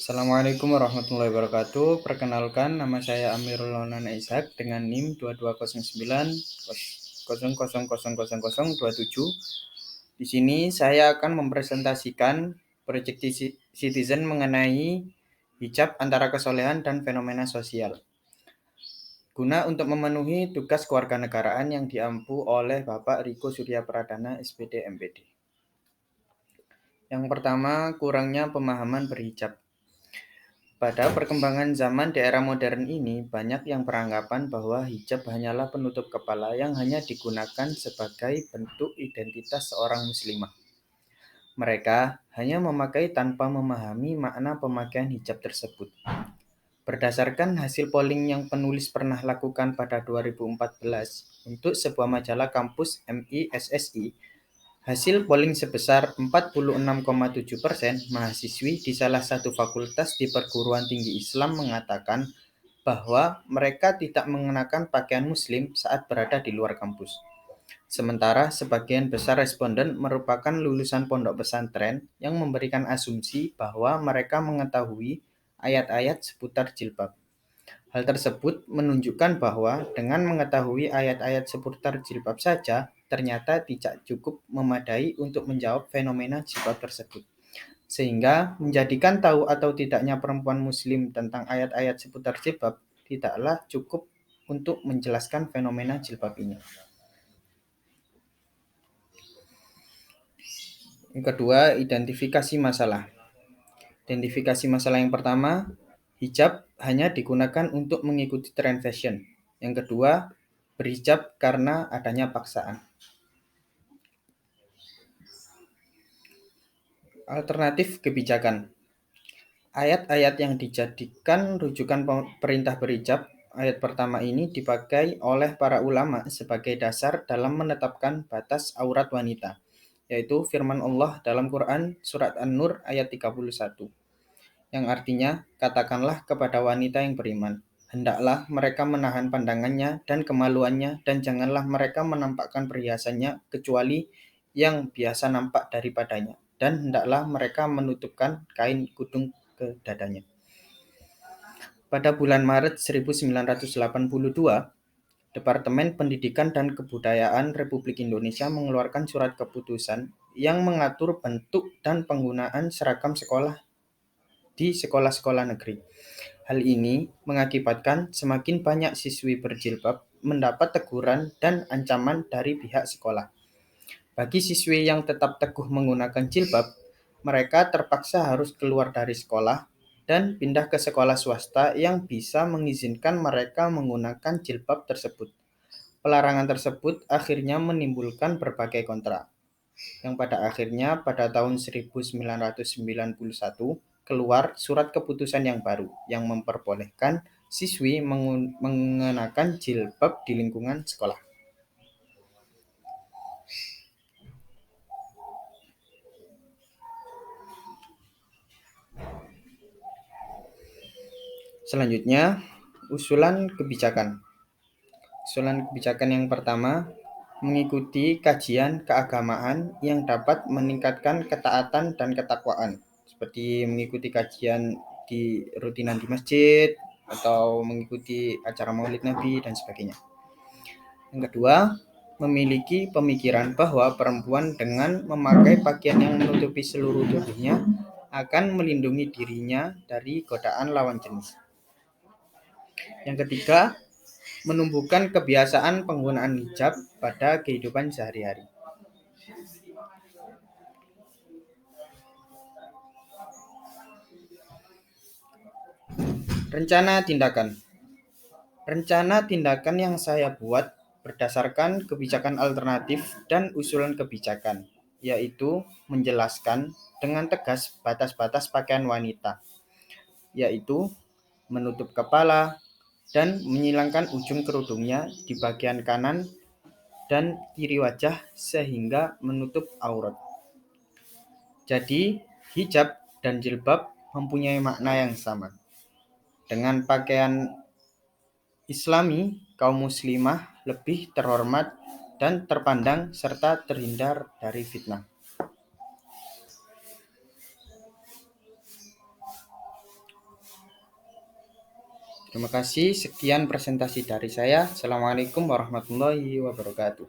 Assalamualaikum warahmatullahi wabarakatuh. Perkenalkan, nama saya Amirul Maulana Ishak dengan NIM 220900000027. Di sini saya akan mempresentasikan proyek Citizen mengenai hijab antara kesolehan dan fenomena sosial. Guna untuk memenuhi tugas kewarganegaraan yang diampu oleh Bapak Riko Surya Pradana, SPD MPD. Yang pertama, kurangnya pemahaman berhijab. Pada perkembangan zaman di era modern ini, banyak yang beranggapan bahwa hijab hanyalah penutup kepala yang hanya digunakan sebagai bentuk identitas seorang muslimah. Mereka hanya memakai tanpa memahami makna pemakaian hijab tersebut. Berdasarkan hasil polling yang penulis pernah lakukan pada 2014 untuk sebuah majalah kampus MISSI, hasil polling sebesar 46,7% mahasiswi di salah satu fakultas di perguruan tinggi Islam mengatakan bahwa mereka tidak mengenakan pakaian muslim saat berada di luar kampus. Sementara sebagian besar responden merupakan lulusan pondok pesantren yang memberikan asumsi bahwa mereka mengetahui ayat-ayat seputar jilbab. Hal tersebut menunjukkan bahwa dengan mengetahui ayat-ayat seputar jilbab saja, ternyata tidak cukup memadai untuk menjawab fenomena jilbab tersebut. Sehingga menjadikan tahu atau tidaknya perempuan muslim tentang ayat-ayat seputar jilbab tidaklah cukup untuk menjelaskan fenomena jilbab ini. Yang kedua, identifikasi masalah. Identifikasi masalah yang pertama, hijab hanya digunakan untuk mengikuti tren fashion. Yang kedua, berhijab karena adanya paksaan. Alternatif kebijakan. Ayat-ayat yang dijadikan rujukan perintah berhijab, ayat pertama ini dipakai oleh para ulama sebagai dasar dalam menetapkan batas aurat wanita, yaitu firman Allah dalam Quran Surat An-Nur ayat 31. Yang artinya, katakanlah kepada wanita yang beriman, hendaklah mereka menahan pandangannya dan kemaluannya, dan janganlah mereka menampakkan perhiasannya kecuali yang biasa nampak daripadanya, dan hendaklah mereka menutupkan kain kudung ke dadanya. Pada bulan Maret 1982, Departemen Pendidikan dan Kebudayaan Republik Indonesia mengeluarkan surat keputusan yang mengatur bentuk dan penggunaan seragam sekolah di sekolah-sekolah negeri. Hal ini mengakibatkan semakin banyak siswi berjilbab mendapat teguran dan ancaman dari pihak sekolah. Bagi siswi yang tetap teguh menggunakan jilbab, mereka terpaksa harus keluar dari sekolah dan pindah ke sekolah swasta yang bisa mengizinkan mereka menggunakan jilbab tersebut. Pelarangan tersebut akhirnya menimbulkan berbagai kontra, yang pada akhirnya pada tahun 1991 keluar surat keputusan yang baru yang memperbolehkan siswi mengenakan jilbab di lingkungan sekolah. Selanjutnya, usulan kebijakan. Usulan kebijakan yang pertama, mengikuti kajian keagamaan yang dapat meningkatkan ketaatan dan ketakwaan, seperti mengikuti kajian di rutinan di masjid atau mengikuti acara Maulid Nabi dan sebagainya. Yang kedua, memiliki pemikiran bahwa perempuan dengan memakai pakaian yang menutupi seluruh tubuhnya akan melindungi dirinya dari godaan lawan jenis. Yang ketiga, menumbuhkan kebiasaan penggunaan hijab pada kehidupan sehari-hari. Rencana tindakan. Rencana tindakan yang saya buat berdasarkan kebijakan alternatif dan usulan kebijakan, yaitu menjelaskan dengan tegas batas-batas pakaian wanita, yaitu menutup kepala dan menyilangkan ujung kerudungnya di bagian kanan dan kiri wajah sehingga menutup aurat. Jadi, hijab dan jilbab mempunyai makna yang sama. Dengan pakaian Islami, kaum muslimah lebih terhormat dan terpandang serta terhindar dari fitnah. Terima kasih, sekian presentasi dari saya. Assalamualaikum warahmatullahi wabarakatuh.